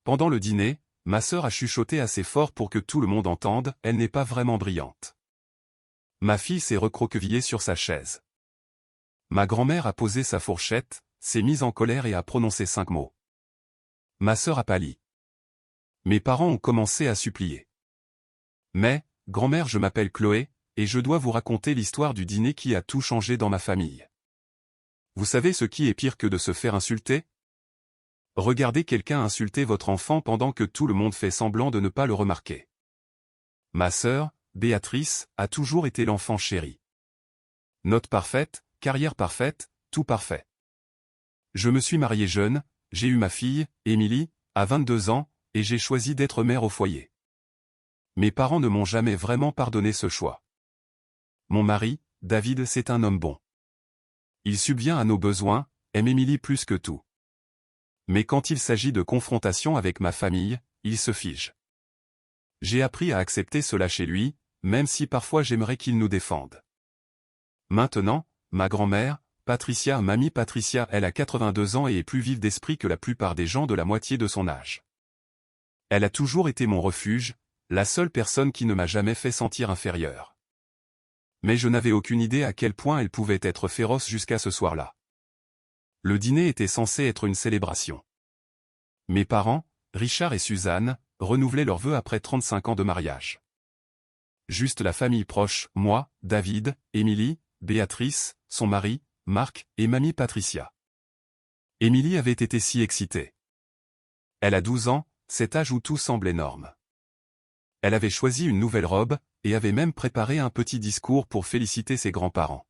Pendant le dîner, ma sœur a chuchoté assez fort pour que tout le monde entende, elle n'est pas vraiment brillante. Ma fille s'est recroquevillée sur sa chaise. Ma grand-mère a posé sa fourchette, s'est mise en colère et a prononcé 5 mots. Ma sœur a pâli. Mes parents ont commencé à supplier. Mais, grand-mère, je m'appelle Chloé, et je dois vous raconter l'histoire du dîner qui a tout changé dans ma famille. Vous savez ce qui est pire que de se faire insulter? Regardez quelqu'un insulter votre enfant pendant que tout le monde fait semblant de ne pas le remarquer. Ma sœur, Béatrice, a toujours été l'enfant chéri. Note parfaite, carrière parfaite, tout parfait. Je me suis marié jeune, j'ai eu ma fille, Émilie, à 22 ans, et j'ai choisi d'être mère au foyer. Mes parents ne m'ont jamais vraiment pardonné ce choix. Mon mari, David, c'est un homme bon. Il subvient à nos besoins, aime Émilie plus que tout. Mais quand il s'agit de confrontation avec ma famille, il se fige. J'ai appris à accepter cela chez lui, même si parfois j'aimerais qu'il nous défende. Maintenant, ma grand-mère, mamie Patricia, elle a 82 ans et est plus vive d'esprit que la plupart des gens de la moitié de son âge. Elle a toujours été mon refuge, la seule personne qui ne m'a jamais fait sentir inférieur. Mais je n'avais aucune idée à quel point elle pouvait être féroce jusqu'à ce soir-là. Le dîner était censé être une célébration. Mes parents, Richard et Suzanne, renouvelaient leurs vœux après 35 ans de mariage. Juste la famille proche, moi, David, Émilie, Béatrice, son mari, Marc, et mamie Patricia. Émilie avait été si excitée. Elle a 12 ans, cet âge où tout semble énorme. Elle avait choisi une nouvelle robe, et avait même préparé un petit discours pour féliciter ses grands-parents.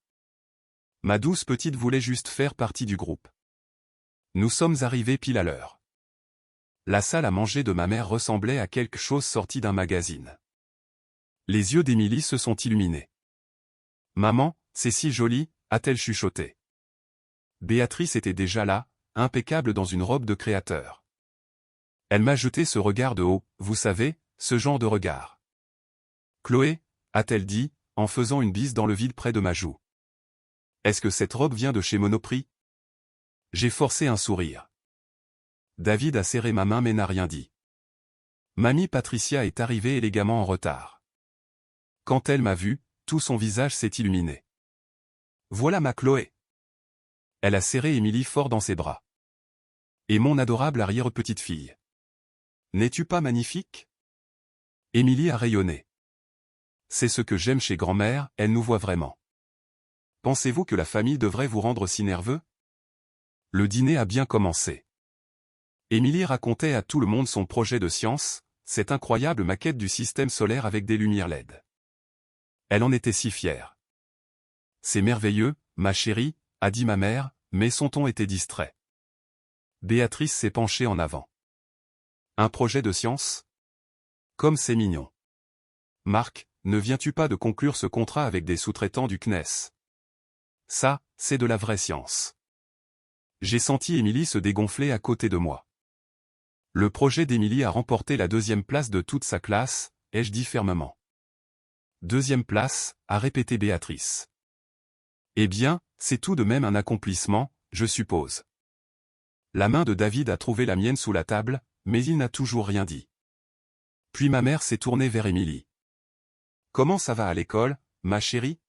Ma douce petite voulait juste faire partie du groupe. Nous sommes arrivés pile à l'heure. La salle à manger de ma mère ressemblait à quelque chose sorti d'un magazine. Les yeux d'Émilie se sont illuminés. « Maman, c'est si joli », a-t-elle chuchoté. Béatrice était déjà là, impeccable dans une robe de créateur. Elle m'a jeté ce regard de haut, vous savez, ce genre de regard. « Chloé », a-t-elle dit, en faisant une bise dans le vide près de ma joue. « Est-ce que cette robe vient de chez Monoprix ?» J'ai forcé un sourire. David a serré ma main mais n'a rien dit. Mamie Patricia est arrivée élégamment en retard. Quand elle m'a vu, tout son visage s'est illuminé. « Voilà ma Chloé !» Elle a serré Émilie fort dans ses bras. « Et mon adorable arrière-petite-fille. N'es-tu pas magnifique ?» Émilie a rayonné. « C'est ce que j'aime chez grand-mère, elle nous voit vraiment. Pensez-vous que la famille devrait vous rendre si nerveux ?» Le dîner a bien commencé. Émilie racontait à tout le monde son projet de science, cette incroyable maquette du système solaire avec des lumières LED. Elle en était si fière. « C'est merveilleux, ma chérie », a dit ma mère, mais son ton était distrait. Béatrice s'est penchée en avant. « Un projet de science ? Comme c'est mignon. Marc, ne viens-tu pas de conclure ce contrat avec des sous-traitants du CNES ? Ça, c'est de la vraie science. » J'ai senti Émilie se dégonfler à côté de moi. Le projet d'Émilie a remporté la 2e place de toute sa classe, ai-je dit fermement. 2e place, a répété Béatrice. Eh bien, c'est tout de même un accomplissement, je suppose. La main de David a trouvé la mienne sous la table, mais il n'a toujours rien dit. Puis ma mère s'est tournée vers Émilie. « Comment ça va à l'école, ma chérie ?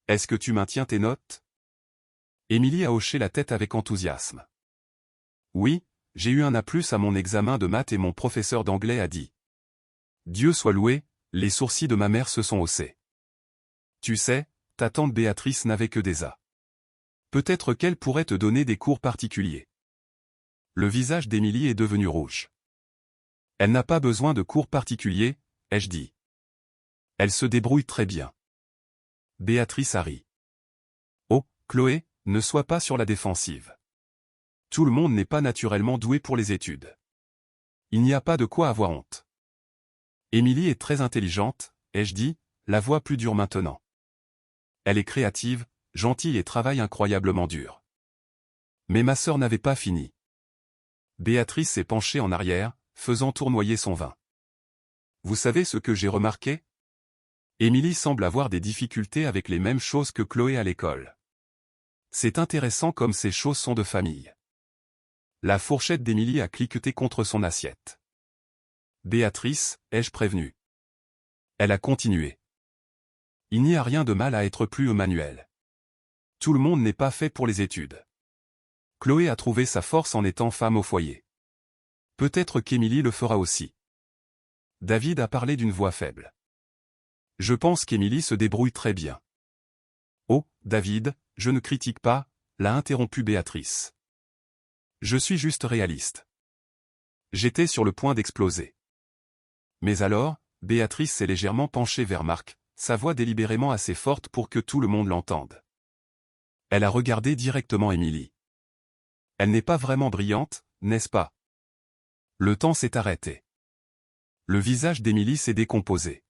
Est-ce que tu maintiens tes notes ?» Émilie a hoché la tête avec enthousiasme. « Oui, j'ai eu un A+ à mon examen de maths et mon professeur d'anglais a dit. » Dieu soit loué, les sourcils de ma mère se sont haussés. « Tu sais, ta tante Béatrice n'avait que des A. Peut-être qu'elle pourrait te donner des cours particuliers. » Le visage d'Émilie est devenu rouge. « Elle n'a pas besoin de cours particuliers, ai-je dit. Elle se débrouille très bien. » Béatrice a ri. « Oh, Chloé, ne sois pas sur la défensive. Tout le monde n'est pas naturellement doué pour les études. Il n'y a pas de quoi avoir honte. Émilie est très intelligente, ai-je dit, la voix plus dure maintenant. Elle est créative, gentille et travaille incroyablement dur. » Mais ma sœur n'avait pas fini. Béatrice s'est penchée en arrière, faisant tournoyer son vin. « Vous savez ce que j'ai remarqué ? Émilie semble avoir des difficultés avec les mêmes choses que Chloé à l'école. C'est intéressant comme ces choses sont de famille. La fourchette d'Émilie a cliqueté contre son assiette. Béatrice, ai-je prévenu? Elle a continué. Il n'y a rien de mal à être plus au manuel. Tout le monde n'est pas fait pour les études. Chloé a trouvé sa force en étant femme au foyer. Peut-être qu'Émilie le fera aussi. David a parlé d'une voix faible. Je pense qu'Émilie se débrouille très bien. Oh, David, je ne critique pas, l'a interrompu Béatrice. Je suis juste réaliste. J'étais sur le point d'exploser. Mais alors, Béatrice s'est légèrement penchée vers Marc, sa voix délibérément assez forte pour que tout le monde l'entende. Elle a regardé directement Émilie. Elle n'est pas vraiment brillante, n'est-ce pas? Le temps s'est arrêté. Le visage d'Émilie s'est décomposé.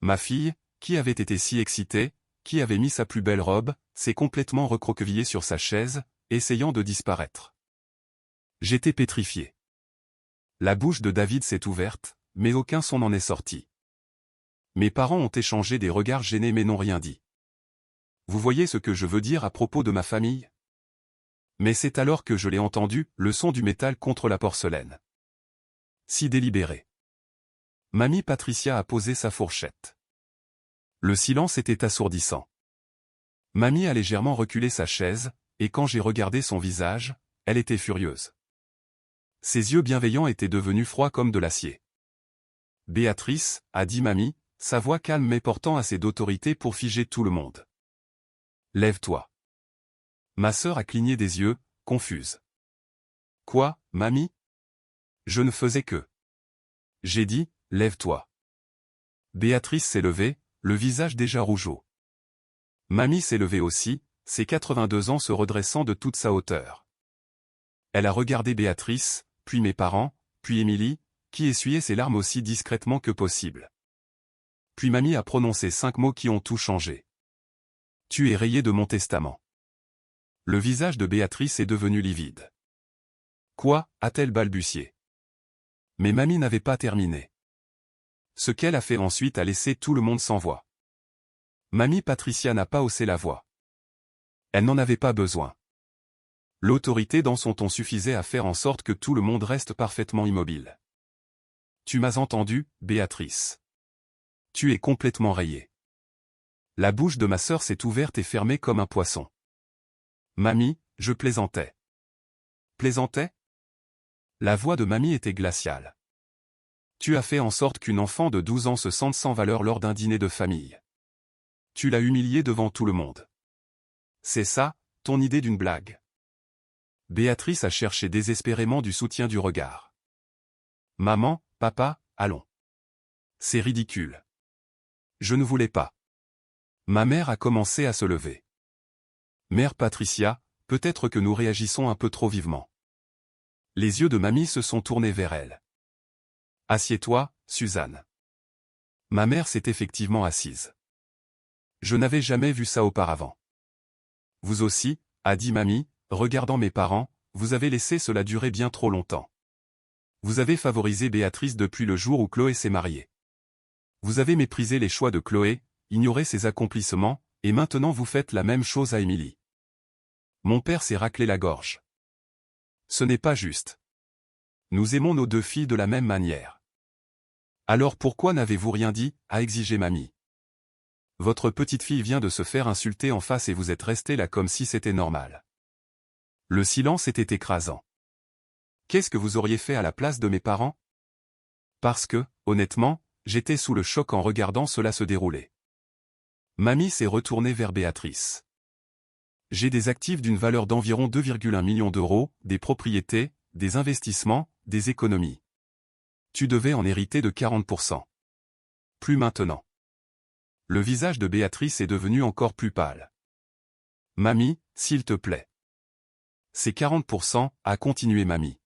Ma fille, qui avait été si excitée, qui avait mis sa plus belle robe, s'est complètement recroquevillée sur sa chaise, essayant de disparaître. J'étais pétrifié. La bouche de David s'est ouverte, mais aucun son n'en est sorti. Mes parents ont échangé des regards gênés mais n'ont rien dit. Vous voyez ce que je veux dire à propos de ma famille? Mais c'est alors que je l'ai entendu, le son du métal contre la porcelaine. Si délibéré. Mamie Patricia a posé sa fourchette. Le silence était assourdissant. Mamie a légèrement reculé sa chaise, et quand j'ai regardé son visage, elle était furieuse. Ses yeux bienveillants étaient devenus froids comme de l'acier. Béatrice, a dit Mamie, sa voix calme mais portant assez d'autorité pour figer tout le monde. Lève-toi. Ma sœur a cligné des yeux, confuse. Quoi, Mamie? Je ne faisais que. J'ai dit, lève-toi. Béatrice s'est levée, le visage déjà rougeau. Mamie s'est levée aussi, ses 82 ans se redressant de toute sa hauteur. Elle a regardé Béatrice, puis mes parents, puis Émilie, qui essuyait ses larmes aussi discrètement que possible. Puis Mamie a prononcé 5 mots qui ont tout changé. Tu es rayé de mon testament. Le visage de Béatrice est devenu livide. Quoi, a-t-elle balbutié? Mais Mamie n'avait pas terminé. Ce qu'elle a fait ensuite a laissé tout le monde sans voix. Mamie Patricia n'a pas haussé la voix. Elle n'en avait pas besoin. L'autorité dans son ton suffisait à faire en sorte que tout le monde reste parfaitement immobile. Tu m'as entendu, Béatrice. Tu es complètement rayée. La bouche de ma sœur s'est ouverte et fermée comme un poisson. Mamie, je plaisantais. Plaisantais? La voix de Mamie était glaciale. Tu as fait en sorte qu'une enfant de 12 ans se sente sans valeur lors d'un dîner de famille. Tu l'as humiliée devant tout le monde. C'est ça, ton idée d'une blague. Béatrice a cherché désespérément du soutien du regard. Maman, papa, allons. C'est ridicule. Je ne voulais pas. Ma mère a commencé à se lever. Mère Patricia, peut-être que nous réagissons un peu trop vivement. Les yeux de Mamie se sont tournés vers elle. Assieds-toi, Suzanne. Ma mère s'est effectivement assise. Je n'avais jamais vu ça auparavant. Vous aussi, a dit Mamie, regardant mes parents, vous avez laissé cela durer bien trop longtemps. Vous avez favorisé Béatrice depuis le jour où Chloé s'est mariée. Vous avez méprisé les choix de Chloé, ignoré ses accomplissements, et maintenant vous faites la même chose à Émilie. Mon père s'est raclé la gorge. Ce n'est pas juste. Nous aimons nos 2 filles de la même manière. Alors pourquoi n'avez-vous rien dit, a exigé Mamie. Votre petite fille vient de se faire insulter en face et vous êtes resté là comme si c'était normal. Le silence était écrasant. Qu'est-ce que vous auriez fait à la place de mes parents? Parce que, honnêtement, j'étais sous le choc en regardant cela se dérouler. Mamie s'est retournée vers Béatrice. J'ai des actifs d'une valeur d'environ 2,1 millions d'euros, des propriétés, des investissements, des économies. Tu devais en hériter de 40%. Plus maintenant. Le visage de Béatrice est devenu encore plus pâle. Mamie, s'il te plaît. Ces 40%, a continué Mamie.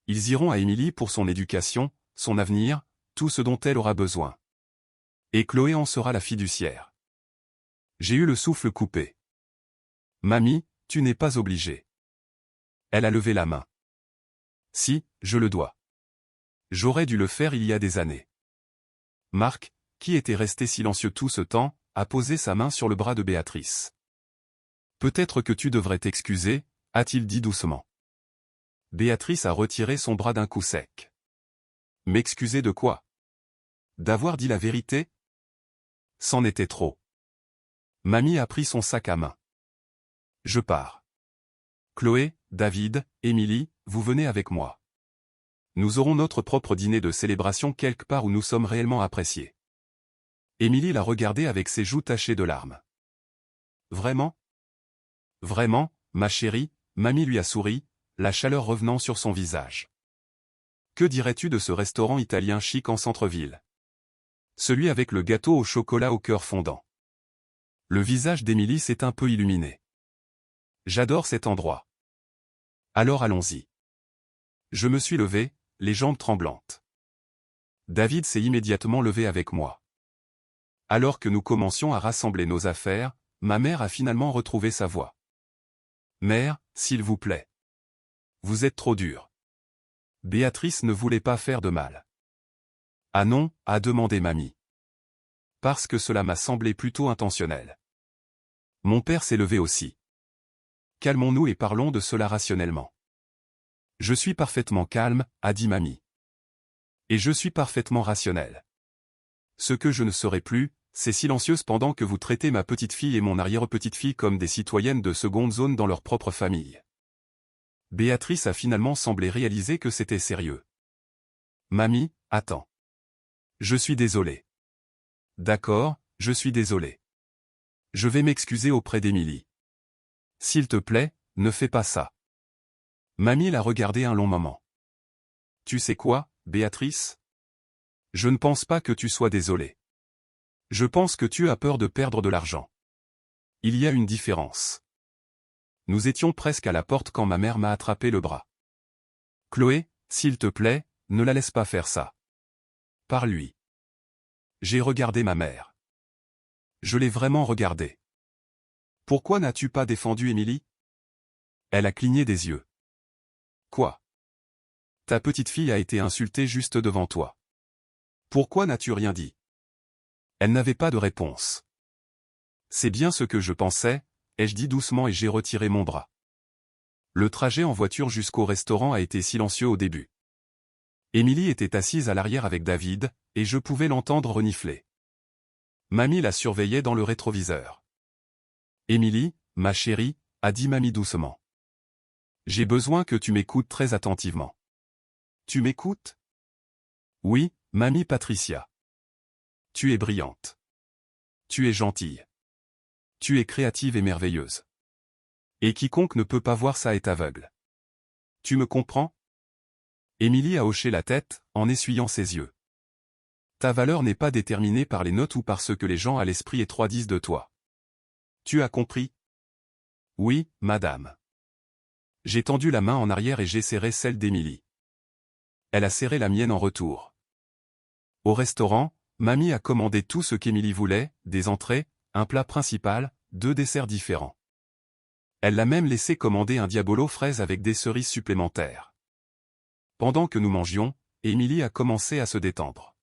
Ils iront à Émilie pour son éducation, son avenir, tout ce dont elle aura besoin. Et Chloé en sera la fiduciaire. J'ai eu le souffle coupé. Mamie, tu n'es pas obligée. Elle a levé la main. Si, je le dois. J'aurais dû le faire il y a des années. Marc, qui était resté silencieux tout ce temps, a posé sa main sur le bras de Béatrice. Peut-être que tu devrais t'excuser, a-t-il dit doucement. Béatrice a retiré son bras d'un coup sec. M'excuser de quoi? D'avoir dit la vérité? C'en était trop. Mamie a pris son sac à main. Je pars. Chloé, David, Émilie, vous venez avec moi. Nous aurons notre propre dîner de célébration quelque part où nous sommes réellement appréciés. Émilie l'a regardé avec ses joues tachées de larmes. Vraiment? Vraiment, ma chérie, mamie lui a souri, la chaleur revenant sur son visage. Que dirais-tu de ce restaurant italien chic en centre-ville? Celui avec le gâteau au chocolat au cœur fondant. Le visage d'Émilie s'est un peu illuminé. J'adore cet endroit. Alors allons-y. Je me suis levé, les jambes tremblantes. David s'est immédiatement levé avec moi. Alors que nous commencions à rassembler nos affaires, ma mère a finalement retrouvé sa voix. Mère, s'il vous plaît. Vous êtes trop dure. Béatrice ne voulait pas faire de mal. Ah non, a demandé mamie. Parce que cela m'a semblé plutôt intentionnel. Mon père s'est levé aussi. Calmons-nous et parlons de cela rationnellement. Je suis parfaitement calme, a dit mamie. Et je suis parfaitement rationnel. Ce que je ne serai plus, c'est silencieuse pendant que vous traitez ma petite-fille et mon arrière-petite-fille comme des citoyennes de seconde zone dans leur propre famille. Béatrice a finalement semblé réaliser que c'était sérieux. Mamie, attends. Je suis désolé. D'accord, je suis désolé. Je vais m'excuser auprès d'Émilie. S'il te plaît, ne fais pas ça. Mamie l'a regardé un long moment. Tu sais quoi, Béatrice? Je ne pense pas que tu sois désolée. Je pense que tu as peur de perdre de l'argent. Il y a une différence. Nous étions presque à la porte quand ma mère m'a attrapé le bras. Chloé, s'il te plaît, ne la laisse pas faire ça. Parle-lui. J'ai regardé ma mère. Je l'ai vraiment regardée. Pourquoi n'as-tu pas défendu Émilie? Elle a cligné des yeux. Quoi? Ta petite fille a été insultée juste devant toi. Pourquoi n'as-tu rien dit? Elle n'avait pas de réponse. C'est bien ce que je pensais, ai-je dit doucement et j'ai retiré mon bras. Le trajet en voiture jusqu'au restaurant a été silencieux au début. Émilie était assise à l'arrière avec David, et je pouvais l'entendre renifler. Mamie la surveillait dans le rétroviseur. Émilie, ma chérie, a dit mamie doucement. J'ai besoin que tu m'écoutes très attentivement. Tu m'écoutes? Oui, mamie Patricia. Tu es brillante. Tu es gentille. Tu es créative et merveilleuse. Et quiconque ne peut pas voir ça est aveugle. Tu me comprends? Émilie a hoché la tête, en essuyant ses yeux. Ta valeur n'est pas déterminée par les notes ou par ce que les gens à l'esprit étroit disent de toi. Tu as compris? Oui, madame. J'ai tendu la main en arrière et j'ai serré celle d'Émilie. Elle a serré la mienne en retour. Au restaurant, mamie a commandé tout ce qu'Émilie voulait, des entrées, un plat principal, 2 desserts différents. Elle l'a même laissé commander un diabolo fraise avec des cerises supplémentaires. Pendant que nous mangions, Émilie a commencé à se détendre.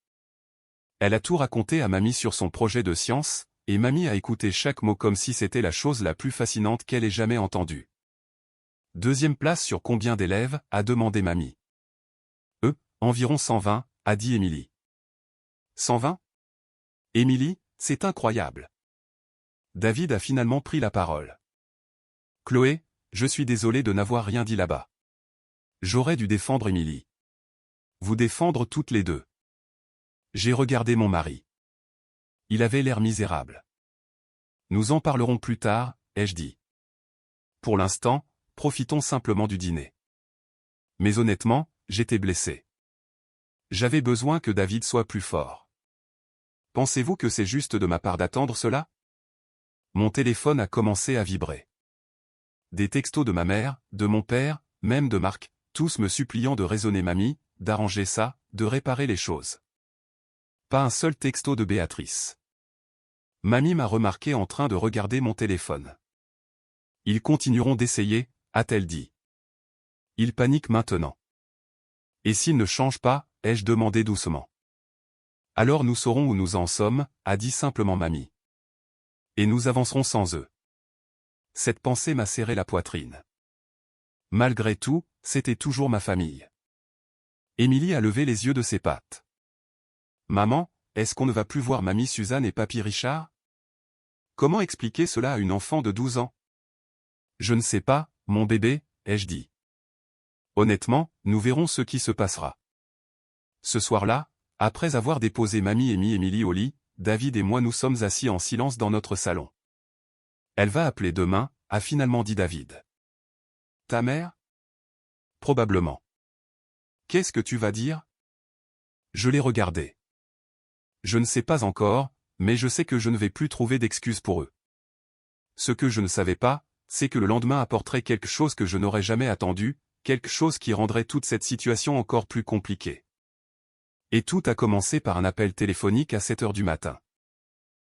Elle a tout raconté à mamie sur son projet de science, et mamie a écouté chaque mot comme si c'était la chose la plus fascinante qu'elle ait jamais entendue. Deuxième place sur combien d'élèves, a demandé mamie. Environ 120, a dit Émilie. 120? Émilie, c'est incroyable. David a finalement pris la parole. Chloé, je suis désolé de n'avoir rien dit là-bas. J'aurais dû défendre Émilie. Vous défendre toutes les deux. J'ai regardé mon mari. Il avait l'air misérable. Nous en parlerons plus tard, ai-je dit. Pour l'instant, profitons simplement du dîner. Mais honnêtement, j'étais blessé. J'avais besoin que David soit plus fort. Pensez-vous que c'est juste de ma part d'attendre cela? Mon téléphone a commencé à vibrer. Des textos de ma mère, de mon père, même de Marc, tous me suppliant de raisonner mamie, d'arranger ça, de réparer les choses. Pas un seul texto de Béatrice. Mamie m'a remarqué en train de regarder mon téléphone. Ils continueront d'essayer, a-t-elle dit. Ils paniquent maintenant. Et s'ils ne changent pas, ai-je demandé doucement. Alors nous saurons où nous en sommes, a dit simplement mamie. Et nous avancerons sans eux. Cette pensée m'a serré la poitrine. Malgré tout, c'était toujours ma famille. Émilie a levé les yeux de ses pattes. Maman, est-ce qu'on ne va plus voir mamie Suzanne et papy Richard? Comment expliquer cela à une enfant de 12 ans? Je ne sais pas, mon bébé, ai-je dit. Honnêtement, nous verrons ce qui se passera. Ce soir-là, après avoir déposé mamie et Émilie au lit, David et moi nous sommes assis en silence dans notre salon. Elle va appeler demain, a finalement dit David. Ta mère? Probablement. Qu'est-ce que tu vas dire? Je l'ai regardé. Je ne sais pas encore, mais je sais que je ne vais plus trouver d'excuses pour eux. Ce que je ne savais pas, c'est que le lendemain apporterait quelque chose que je n'aurais jamais attendu, quelque chose qui rendrait toute cette situation encore plus compliquée. Et tout a commencé par un appel téléphonique à 7 heures du matin.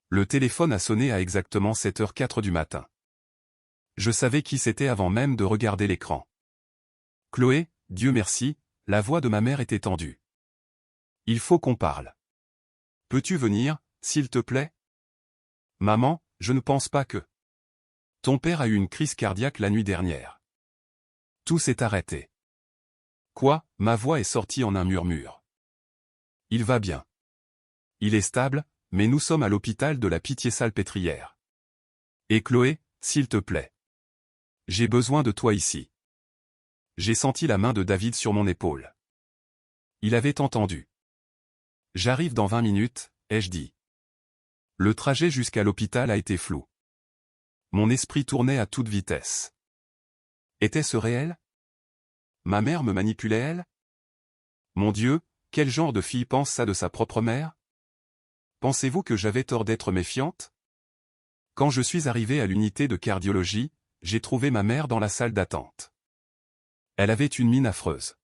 Le téléphone a sonné à exactement 7h04 du matin. Je savais qui c'était avant même de regarder l'écran. Chloé, Dieu merci, la voix de ma mère était tendue. Il faut qu'on parle. Peux-tu venir, s'il te plaît? Maman, je ne pense pas que... Ton père a eu une crise cardiaque la nuit dernière. Tout s'est arrêté. Quoi? Ma voix est sortie en un murmure. Il va bien. Il est stable, mais nous sommes à l'hôpital de la Pitié-Salpêtrière. Et Chloé, s'il te plaît. J'ai besoin de toi ici. J'ai senti la main de David sur mon épaule. Il avait entendu. J'arrive dans 20 minutes, ai-je dit. Le trajet jusqu'à l'hôpital a été flou. Mon esprit tournait à toute vitesse. Était-ce réel? Ma mère me manipulait elle? Mon Dieu, quel genre de fille pense ça de sa propre mère? Pensez-vous que j'avais tort d'être méfiante? Quand je suis arrivé à l'unité de cardiologie, j'ai trouvé ma mère dans la salle d'attente. Elle avait une mine affreuse.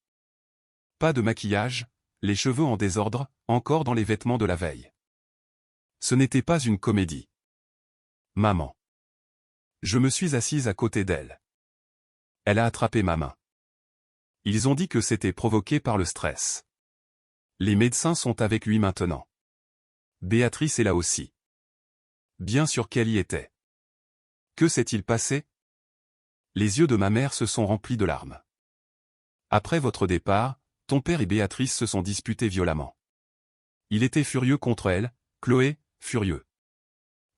Pas de maquillage, les cheveux en désordre, encore dans les vêtements de la veille. Ce n'était pas une comédie. Maman. Je me suis assise à côté d'elle. Elle a attrapé ma main. Ils ont dit que c'était provoqué par le stress. Les médecins sont avec lui maintenant. Béatrice est là aussi. Bien sûr qu'elle y était. Que s'est-il passé? Les yeux de ma mère se sont remplis de larmes. Après votre départ, ton père et Béatrice se sont disputés violemment. Il était furieux contre elle, Chloé, furieux.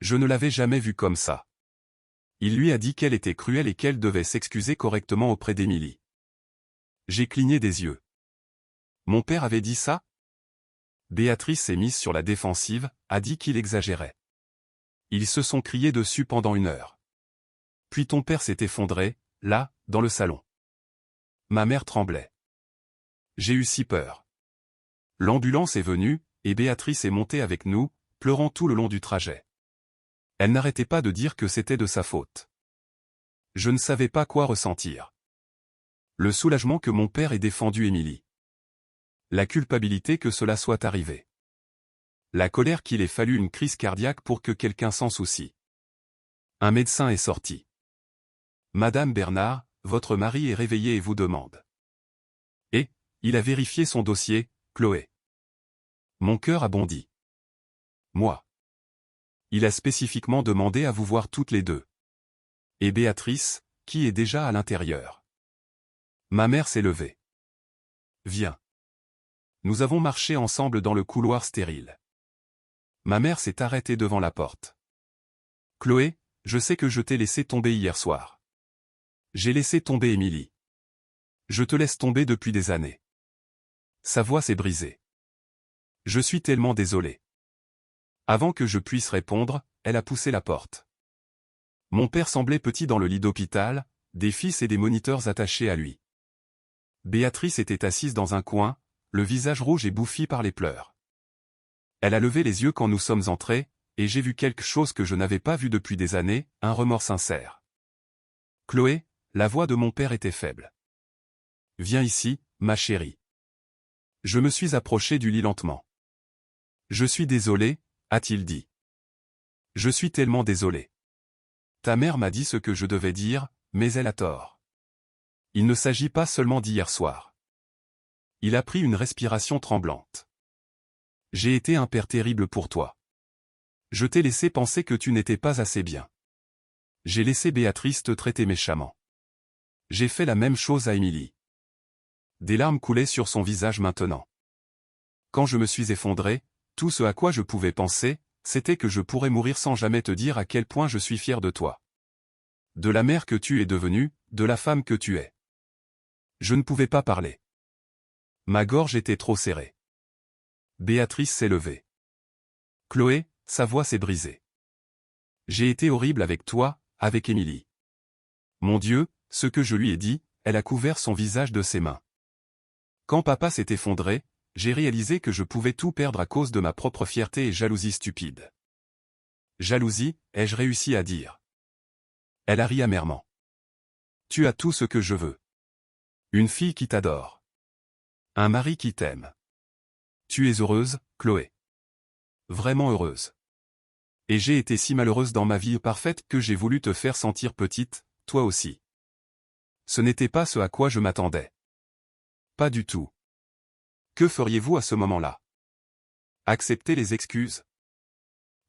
Je ne l'avais jamais vue comme ça. Il lui a dit qu'elle était cruelle et qu'elle devait s'excuser correctement auprès d'Émilie. J'ai cligné des yeux. Mon père avait dit ça? Béatrice s'est mise sur la défensive, a dit qu'il exagérait. Ils se sont criés dessus pendant 1 heure. Puis ton père s'est effondré, là, dans le salon. Ma mère tremblait. J'ai eu si peur. L'ambulance est venue, et Béatrice est montée avec nous, pleurant tout le long du trajet. Elle n'arrêtait pas de dire que c'était de sa faute. Je ne savais pas quoi ressentir. Le soulagement que mon père ait défendu Émilie. La culpabilité que cela soit arrivé. La colère qu'il ait fallu une crise cardiaque pour que quelqu'un s'en soucie. Un médecin est sorti. Madame Bernard, votre mari est réveillé et vous demande. Et, il a vérifié son dossier, Chloé. Mon cœur a bondi. Moi. Il a spécifiquement demandé à vous voir toutes les deux. Et Béatrice, qui est déjà à l'intérieur. Ma mère s'est levée. Viens. Nous avons marché ensemble dans le couloir stérile. Ma mère s'est arrêtée devant la porte. Chloé, je sais que je t'ai laissé tomber hier soir. J'ai laissé tomber Émilie. Je te laisse tomber depuis des années. Sa voix s'est brisée. Je suis tellement désolé. Avant que je puisse répondre, elle a poussé la porte. Mon père semblait petit dans le lit d'hôpital, des fils et des moniteurs attachés à lui. Béatrice était assise dans un coin, le visage rouge et bouffi par les pleurs. Elle a levé les yeux quand nous sommes entrés, et j'ai vu quelque chose que je n'avais pas vu depuis des années, un remords sincère. Chloé, la voix de mon père était faible. Viens ici, ma chérie. Je me suis approché du lit lentement. Je suis désolé, a-t-il dit. Je suis tellement désolé. Ta mère m'a dit ce que je devais dire, mais elle a tort. Il ne s'agit pas seulement d'hier soir. Il a pris une respiration tremblante. J'ai été un père terrible pour toi. Je t'ai laissé penser que tu n'étais pas assez bien. J'ai laissé Béatrice te traiter méchamment. J'ai fait la même chose à Émilie. Des larmes coulaient sur son visage maintenant. Quand je me suis effondré, tout ce à quoi je pouvais penser, c'était que je pourrais mourir sans jamais te dire à quel point je suis fier de toi. De la mère que tu es devenue, de la femme que tu es. Je ne pouvais pas parler. Ma gorge était trop serrée. Béatrice s'est levée. Chloé, sa voix s'est brisée. J'ai été horrible avec toi, avec Émilie. Mon Dieu, ce que je lui ai dit, elle a couvert son visage de ses mains. Quand papa s'est effondré, j'ai réalisé que je pouvais tout perdre à cause de ma propre fierté et jalousie stupide. Jalousie, ai-je réussi à dire. Elle a ri amèrement. Tu as tout ce que je veux. Une fille qui t'adore. Un mari qui t'aime. Tu es heureuse, Chloé. Vraiment heureuse. Et j'ai été si malheureuse dans ma vie parfaite que j'ai voulu te faire sentir petite, toi aussi. Ce n'était pas ce à quoi je m'attendais. Pas du tout. Que feriez-vous à ce moment-là? Accepter les excuses?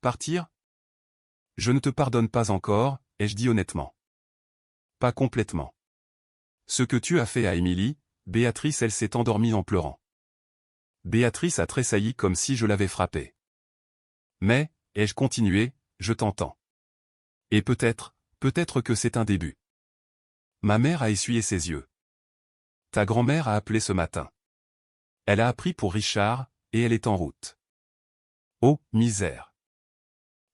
Partir? Je ne te pardonne pas encore, ai-je dit honnêtement. Pas complètement. Ce que tu as fait à Émilie, Béatrice, elle s'est endormie en pleurant. Béatrice a tressailli comme si je l'avais frappée. Mais, ai-je continué, je t'entends. Et peut-être que c'est un début. Ma mère a essuyé ses yeux. Ta grand-mère a appelé ce matin. Elle a appris pour Richard, et elle est en route. Oh, misère.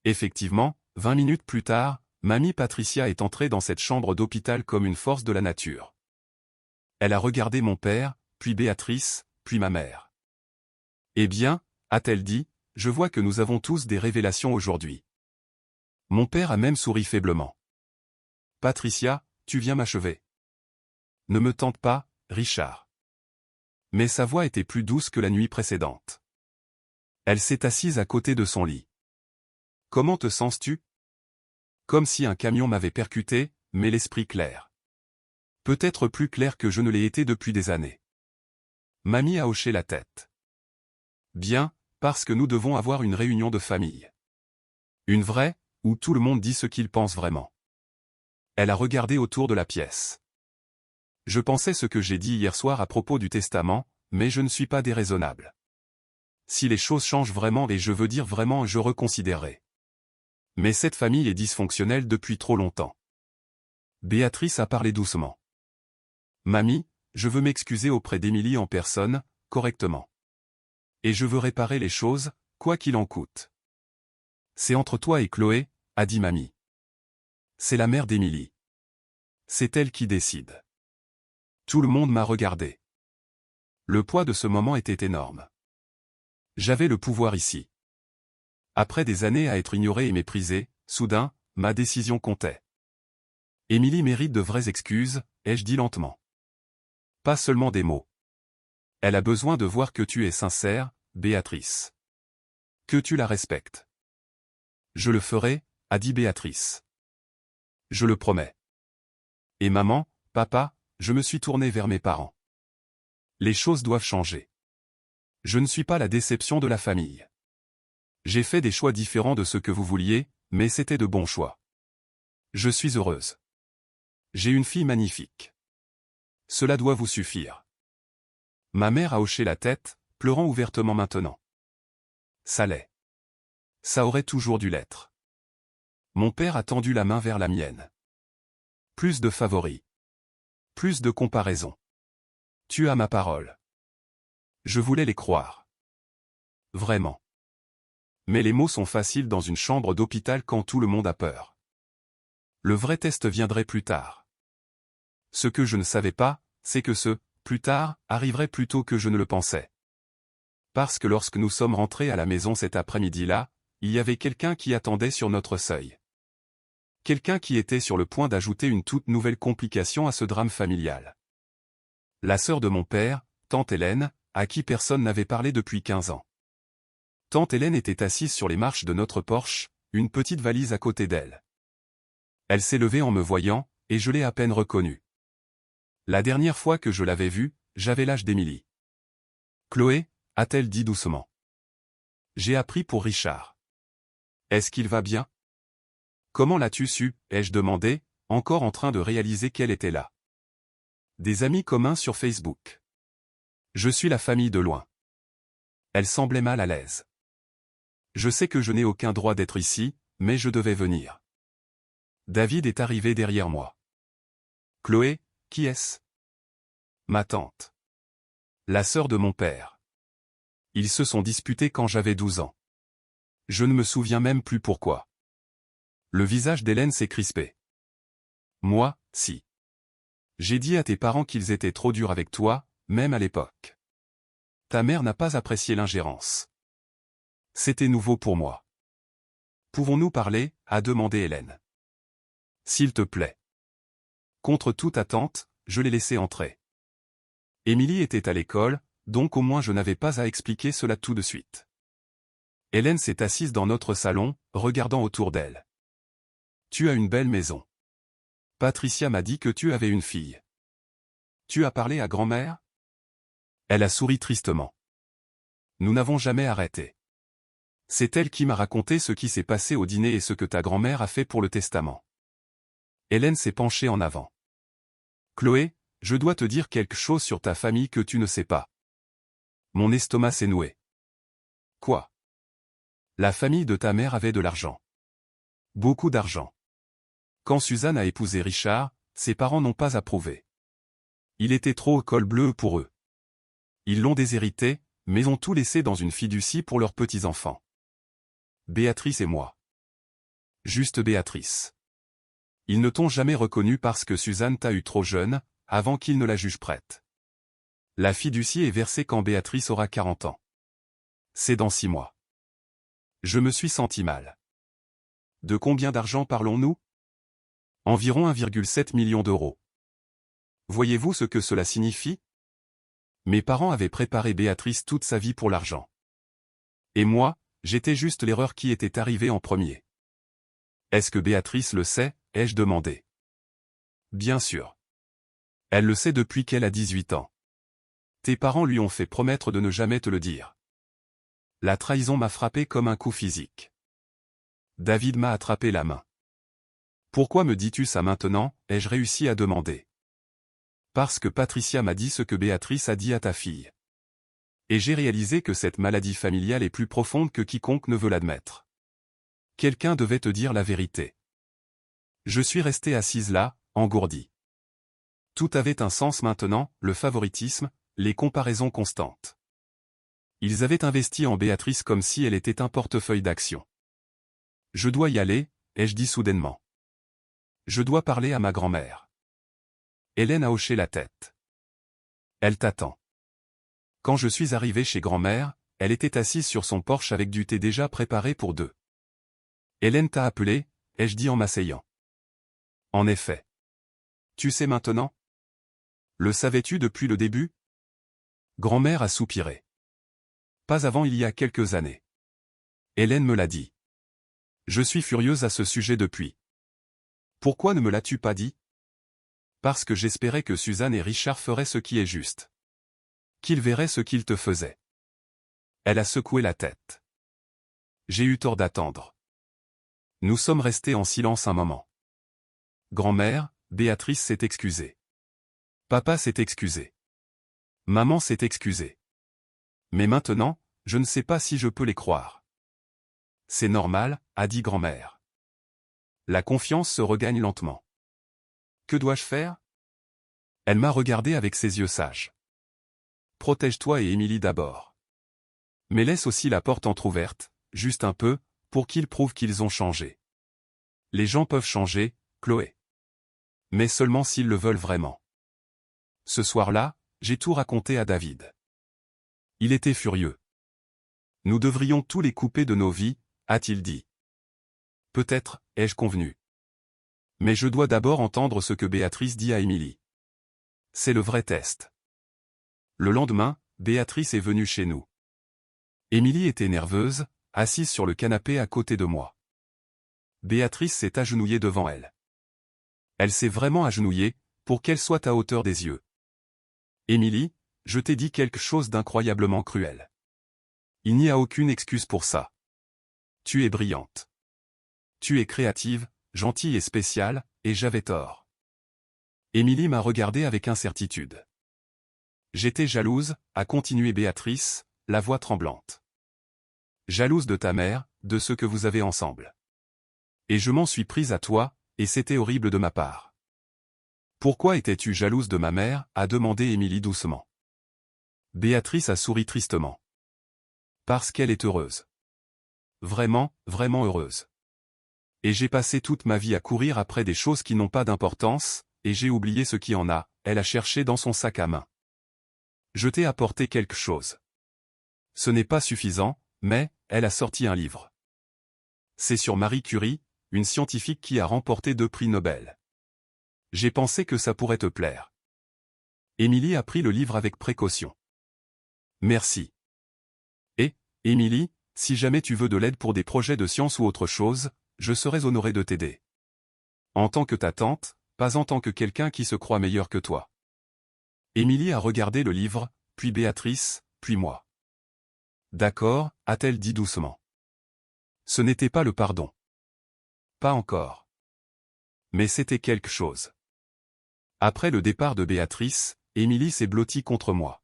Effectivement, 20 minutes plus tard, mamie Patricia est entrée dans cette chambre d'hôpital comme une force de la nature. Elle a regardé mon père, puis Béatrice, puis ma mère. Eh bien, a-t-elle dit, je vois que nous avons tous des révélations aujourd'hui. Mon père a même souri faiblement. Patricia, tu viens m'achever. Ne me tente pas, Richard. Mais sa voix était plus douce que la nuit précédente. Elle s'est assise à côté de son lit. Comment te sens-tu? Comme si un camion m'avait percuté, mais l'esprit clair. Peut-être plus clair que je ne l'ai été depuis des années. Mamie a hoché la tête. Bien, parce que nous devons avoir une réunion de famille. Une vraie, où tout le monde dit ce qu'il pense vraiment. Elle a regardé autour de la pièce. Je pensais ce que j'ai dit hier soir à propos du testament, mais je ne suis pas déraisonnable. Si les choses changent vraiment et je veux dire vraiment, je reconsidérerai. Mais cette famille est dysfonctionnelle depuis trop longtemps. Béatrice a parlé doucement. Mamie, je veux m'excuser auprès d'Émilie en personne, correctement. Et je veux réparer les choses, quoi qu'il en coûte. C'est entre toi et Chloé, a dit mamie. C'est la mère d'Émilie. C'est elle qui décide. Tout le monde m'a regardé. Le poids de ce moment était énorme. J'avais le pouvoir ici. Après des années à être ignorée et méprisée, soudain, ma décision comptait. Émilie mérite de vraies excuses, ai-je dit lentement. Pas seulement des mots. Elle a besoin de voir que tu es sincère, Béatrice. Que tu la respectes. Je le ferai, a dit Béatrice. Je le promets. Et maman, papa, je me suis tourné vers mes parents. Les choses doivent changer. Je ne suis pas la déception de la famille. J'ai fait des choix différents de ce que vous vouliez, mais c'était de bons choix. Je suis heureuse. J'ai une fille magnifique. Cela doit vous suffire. Ma mère a hoché la tête, pleurant ouvertement maintenant. Ça l'est. Ça aurait toujours dû l'être. Mon père a tendu la main vers la mienne. Plus de favoris. Plus de comparaisons. Tu as ma parole. Je voulais les croire. Vraiment. Mais les mots sont faciles dans une chambre d'hôpital quand tout le monde a peur. Le vrai test viendrait plus tard. Ce que je ne savais pas, c'est que ce « plus tard » arriverait plus tôt que je ne le pensais. Parce que lorsque nous sommes rentrés à la maison cet après-midi-là, il y avait quelqu'un qui attendait sur notre seuil. Quelqu'un qui était sur le point d'ajouter une toute nouvelle complication à ce drame familial. La sœur de mon père, tante Hélène, à qui personne n'avait parlé depuis 15 ans. Tante Hélène était assise sur les marches de notre porche, une petite valise à côté d'elle. Elle s'est levée en me voyant, et je l'ai à peine reconnue. La dernière fois que je l'avais vue, j'avais l'âge d'Émilie. Chloé, a-t-elle dit doucement. J'ai appris pour Richard. Est-ce qu'il va bien? Comment l'as-tu su, ai-je demandé, encore en train de réaliser qu'elle était là. Des amis communs sur Facebook. Je suis la famille de loin. Elle semblait mal à l'aise. Je sais que je n'ai aucun droit d'être ici, mais je devais venir. David est arrivé derrière moi. Chloé, qui est-ce? Ma tante. La sœur de mon père. Ils se sont disputés quand j'avais 12 ans. Je ne me souviens même plus pourquoi. Le visage d'Hélène s'est crispé. Moi, si. J'ai dit à tes parents qu'ils étaient trop durs avec toi, même à l'époque. Ta mère n'a pas apprécié l'ingérence. C'était nouveau pour moi. Pouvons-nous parler, a demandé Hélène. S'il te plaît. Contre toute attente, je l'ai laissé entrer. Émilie était à l'école, donc au moins je n'avais pas à expliquer cela tout de suite. Hélène s'est assise dans notre salon, regardant autour d'elle. Tu as une belle maison. Patricia m'a dit que tu avais une fille. Tu as parlé à grand-mère? Elle a souri tristement. Nous n'avons jamais arrêté. C'est elle qui m'a raconté ce qui s'est passé au dîner et ce que ta grand-mère a fait pour le testament. Hélène s'est penchée en avant. Chloé, je dois te dire quelque chose sur ta famille que tu ne sais pas. Mon estomac s'est noué. Quoi? La famille de ta mère avait de l'argent. Beaucoup d'argent. Quand Suzanne a épousé Richard, ses parents n'ont pas approuvé. Il était trop au col bleu pour eux. Ils l'ont déshérité, mais ont tout laissé dans une fiducie pour leurs petits-enfants. Béatrice et moi. Juste Béatrice. Ils ne t'ont jamais reconnu parce que Suzanne t'a eu trop jeune, avant qu'ils ne la jugent prête. La fiducie est versée quand Béatrice aura 40 ans. C'est dans 6 mois. Je me suis senti mal. De combien d'argent parlons-nous? Environ 1,7 million d'euros. Voyez-vous ce que cela signifie? Mes parents avaient préparé Béatrice toute sa vie pour l'argent. Et moi, j'étais juste l'erreur qui était arrivée en premier. Est-ce que Béatrice le sait, ai-je demandé. Bien sûr. Elle le sait depuis qu'elle a 18 ans. Tes parents lui ont fait promettre de ne jamais te le dire. La trahison m'a frappé comme un coup physique. David m'a attrapé la main. Pourquoi me dis-tu ça maintenant, ai-je réussi à demander. Parce que Patricia m'a dit ce que Béatrice a dit à ta fille. Et j'ai réalisé que cette maladie familiale est plus profonde que quiconque ne veut l'admettre. Quelqu'un devait te dire la vérité. Je suis restée assise là, engourdie. Tout avait un sens maintenant, le favoritisme, les comparaisons constantes. Ils avaient investi en Béatrice comme si elle était un portefeuille d'actions. Je dois y aller, ai-je dit soudainement. Je dois parler à ma grand-mère. Hélène a hoché la tête. Elle t'attend. Quand je suis arrivé chez grand-mère, elle était assise sur son porche avec du thé déjà préparé pour deux. Hélène t'a appelé, ai-je dit en m'asseyant. En effet. Tu sais maintenant? Le savais-tu depuis le début? Grand-mère a soupiré. Pas avant il y a quelques années. Hélène me l'a dit. Je suis furieuse à ce sujet depuis. Pourquoi ne me l'as-tu pas dit? Parce que j'espérais que Suzanne et Richard feraient ce qui est juste. Qu'ils verraient ce qu'ils te faisaient. Elle a secoué la tête. J'ai eu tort d'attendre. Nous sommes restés en silence un moment. Grand-mère, Béatrice s'est excusée. Papa s'est excusé. Maman s'est excusée. Mais maintenant, je ne sais pas si je peux les croire. C'est normal, a dit grand-mère. La confiance se regagne lentement. Que dois-je faire? Elle m'a regardé avec ses yeux sages. Protège-toi et Émilie d'abord. Mais laisse aussi la porte entr'ouverte, juste un peu, pour qu'ils prouvent qu'ils ont changé. Les gens peuvent changer, Chloé. Mais seulement s'ils le veulent vraiment. Ce soir-là, j'ai tout raconté à David. Il était furieux. Nous devrions tous les couper de nos vies, a-t-il dit. Peut-être, ai-je convenu. Mais je dois d'abord entendre ce que Béatrice dit à Émilie. C'est le vrai test. Le lendemain, Béatrice est venue chez nous. Émilie était nerveuse, assise sur le canapé à côté de moi. Béatrice s'est agenouillée devant elle. Elle s'est vraiment agenouillée, pour qu'elle soit à hauteur des yeux. Émilie, je t'ai dit quelque chose d'incroyablement cruel. Il n'y a aucune excuse pour ça. Tu es brillante. Tu es créative, gentille et spéciale, et j'avais tort. Émilie m'a regardé avec incertitude. J'étais jalouse, a continué Béatrice, la voix tremblante. Jalouse de ta mère, de ce que vous avez ensemble. Et je m'en suis prise à toi, et c'était horrible de ma part. Pourquoi étais-tu jalouse de ma mère, a demandé Émilie doucement. Béatrice a souri tristement. Parce qu'elle est heureuse. Vraiment, vraiment heureuse. Et j'ai passé toute ma vie à courir après des choses qui n'ont pas d'importance, et j'ai oublié ce qui en a, elle a cherché dans son sac à main. Je t'ai apporté quelque chose. Ce n'est pas suffisant, mais, elle a sorti un livre. C'est sur Marie Curie, une scientifique qui a remporté 2 prix Nobel. J'ai pensé que ça pourrait te plaire. Émilie a pris le livre avec précaution. Merci. Et, Émilie, si jamais tu veux de l'aide pour des projets de science ou autre chose, je serais honoré de t'aider. En tant que ta tante, pas en tant que quelqu'un qui se croit meilleur que toi. Émilie a regardé le livre, puis Béatrice, puis moi. D'accord, a-t-elle dit doucement. Ce n'était pas le pardon. Pas encore. Mais c'était quelque chose. Après le départ de Béatrice, Émilie s'est blottie contre moi.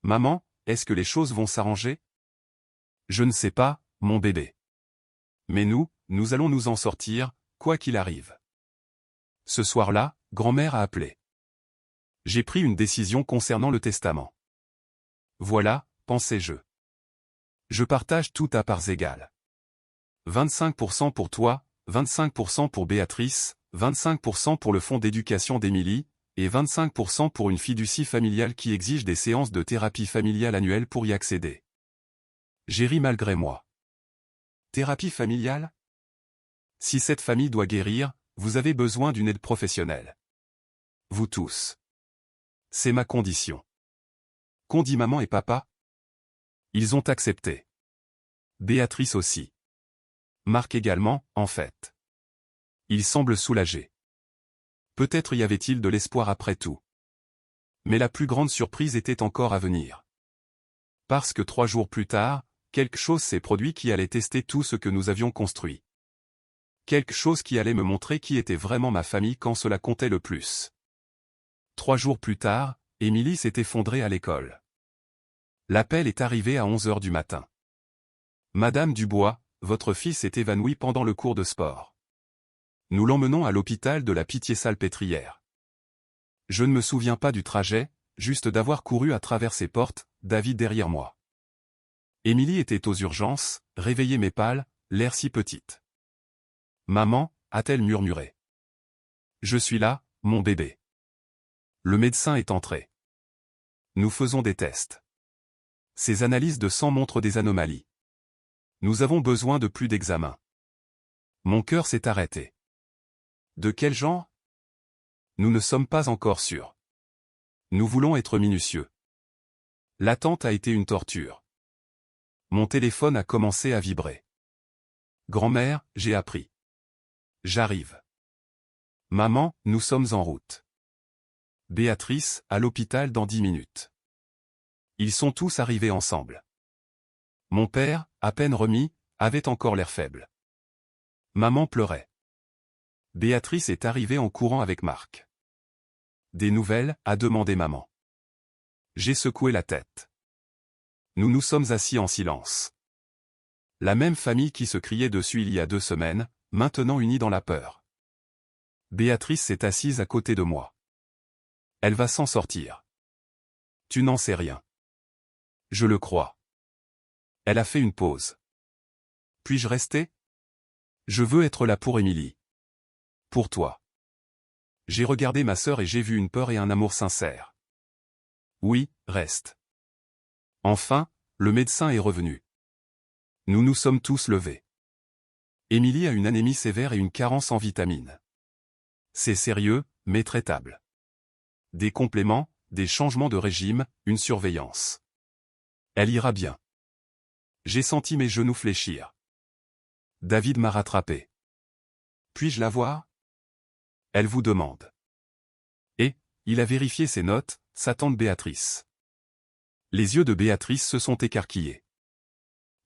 Maman, est-ce que les choses vont s'arranger? Je ne sais pas, mon bébé. Mais nous allons nous en sortir, quoi qu'il arrive. Ce soir-là, grand-mère a appelé. J'ai pris une décision concernant le testament. Voilà, pensais-je. Je partage tout à parts égales. 25% pour toi, 25% pour Béatrice, 25% pour le fonds d'éducation d'Émilie, et 25% pour une fiducie familiale qui exige des séances de thérapie familiale annuelles pour y accéder. J'ai ri malgré moi. Thérapie familiale? Si cette famille doit guérir, vous avez besoin d'une aide professionnelle. Vous tous. C'est ma condition. Qu'ont dit maman et papa? Ils ont accepté. Béatrice aussi. Marc également, en fait. Il semble soulagé. Peut-être y avait-il de l'espoir après tout. Mais la plus grande surprise était encore à venir. Parce que 3 jours plus tard, quelque chose s'est produit qui allait tester tout ce que nous avions construit. Quelque chose qui allait me montrer qui était vraiment ma famille quand cela comptait le plus. 3 jours plus tard, Émilie s'est effondrée à l'école. L'appel est arrivé à 11 heures du matin. Madame Dubois, votre fils est évanoui pendant le cours de sport. Nous l'emmenons à l'hôpital de la Pitié-Salpêtrière. Je ne me souviens pas du trajet, juste d'avoir couru à travers ces portes, David derrière moi. Émilie était aux urgences, réveillée mais pâle, l'air si petite. Maman, a-t-elle murmuré. Je suis là, mon bébé. Le médecin est entré. Nous faisons des tests. Ces analyses de sang montrent des anomalies. Nous avons besoin de plus d'examens. Mon cœur s'est arrêté. De quel genre? Nous ne sommes pas encore sûrs. Nous voulons être minutieux. L'attente a été une torture. Mon téléphone a commencé à vibrer. Grand-mère, j'ai appris. J'arrive. Maman, nous sommes en route. Béatrice, à l'hôpital dans 10 minutes. Ils sont tous arrivés ensemble. Mon père, à peine remis, avait encore l'air faible. Maman pleurait. Béatrice est arrivée en courant avec Marc. Des nouvelles, a demandé maman. J'ai secoué la tête. Nous nous sommes assis en silence. La même famille qui se criait dessus il y a 2 semaines, maintenant unie dans la peur. Béatrice s'est assise à côté de moi. Elle va s'en sortir. Tu n'en sais rien. Je le crois. Elle a fait une pause. Puis-je rester? Je veux être là pour Émilie. Pour toi. J'ai regardé ma sœur et j'ai vu une peur et un amour sincères. Oui, reste. Enfin, le médecin est revenu. Nous nous sommes tous levés. Émilie a une anémie sévère et une carence en vitamines. C'est sérieux, mais traitable. Des compléments, des changements de régime, une surveillance. Elle ira bien. J'ai senti mes genoux fléchir. David m'a rattrapé. Puis-je la voir? Elle vous demande. Et, il a vérifié ses notes, sa tante Béatrice. Les yeux de Béatrice se sont écarquillés.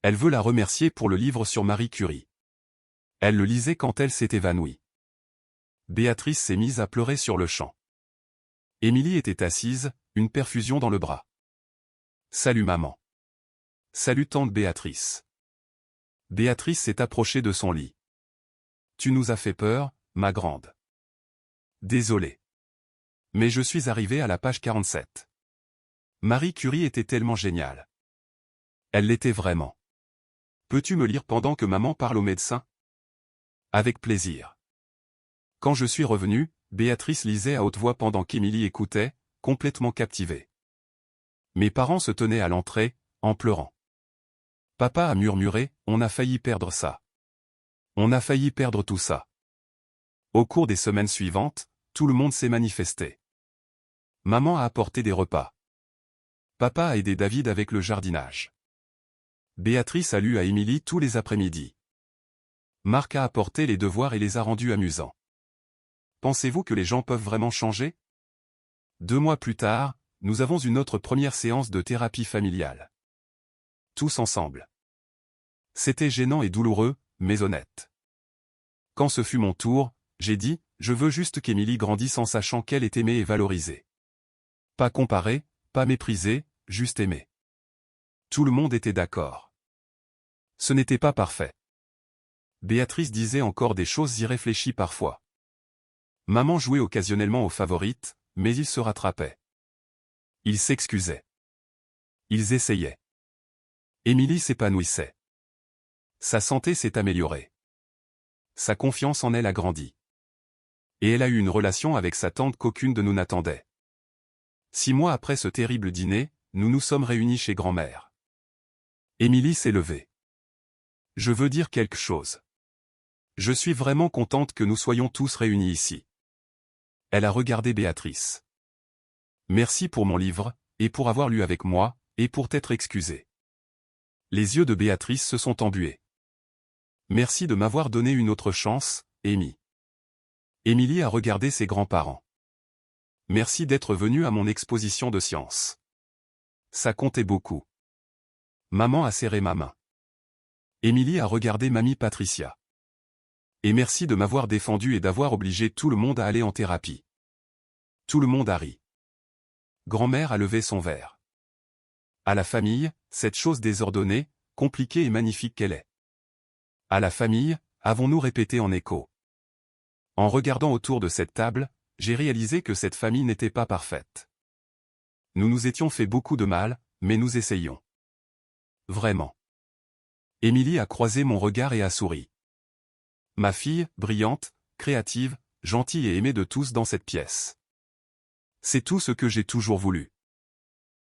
Elle veut la remercier pour le livre sur Marie Curie. Elle le lisait quand elle s'est évanouie. Béatrice s'est mise à pleurer sur le champ. Émilie était assise, une perfusion dans le bras. Salut maman. Salut tante Béatrice. Béatrice s'est approchée de son lit. Tu nous as fait peur, ma grande. Désolé. Mais je suis arrivée à la page 47. Marie Curie était tellement géniale. Elle l'était vraiment. Peux-tu me lire pendant que maman parle au médecin? Avec plaisir. Quand je suis revenu, Béatrice lisait à haute voix pendant qu'Émilie écoutait, complètement captivée. Mes parents se tenaient à l'entrée, en pleurant. Papa a murmuré, on a failli perdre ça. On a failli perdre tout ça. Au cours des semaines suivantes, tout le monde s'est manifesté. Maman a apporté des repas. Papa a aidé David avec le jardinage. Béatrice a lu à Émilie tous les après-midi. Marc a apporté les devoirs et les a rendus amusants. Pensez-vous que les gens peuvent vraiment changer? 2 mois plus tard, nous avons une autre première séance de thérapie familiale. Tous ensemble. C'était gênant et douloureux, mais honnête. Quand ce fut mon tour, j'ai dit, je veux juste qu'Émilie grandisse en sachant qu'elle est aimée et valorisée. Pas comparée, pas méprisée, juste aimée. Tout le monde était d'accord. Ce n'était pas parfait. Béatrice disait encore des choses irréfléchies parfois. Maman jouait occasionnellement aux favorites, mais ils se rattrapaient. Ils s'excusaient. Ils essayaient. Émilie s'épanouissait. Sa santé s'est améliorée. Sa confiance en elle a grandi. Et elle a eu une relation avec sa tante qu'aucune de nous n'attendait. 6 mois après ce terrible dîner, nous nous sommes réunis chez grand-mère. Émilie s'est levée. Je veux dire quelque chose. Je suis vraiment contente que nous soyons tous réunis ici. Elle a regardé Béatrice. Merci pour mon livre, et pour avoir lu avec moi, et pour t'être excusée. Les yeux de Béatrice se sont embués. Merci de m'avoir donné une autre chance, Amy. Émilie a regardé ses grands-parents. Merci d'être venu à mon exposition de sciences. Ça comptait beaucoup. Maman a serré ma main. Émilie a regardé mamie Patricia. Et merci de m'avoir défendu et d'avoir obligé tout le monde à aller en thérapie. Tout le monde a ri. Grand-mère a levé son verre. À la famille, cette chose désordonnée, compliquée et magnifique qu'elle est. À la famille, avons-nous répété en écho. En regardant autour de cette table, j'ai réalisé que cette famille n'était pas parfaite. Nous nous étions fait beaucoup de mal, mais nous essayions. Vraiment. Émilie a croisé mon regard et a souri. Ma fille, brillante, créative, gentille et aimée de tous dans cette pièce. C'est tout ce que j'ai toujours voulu.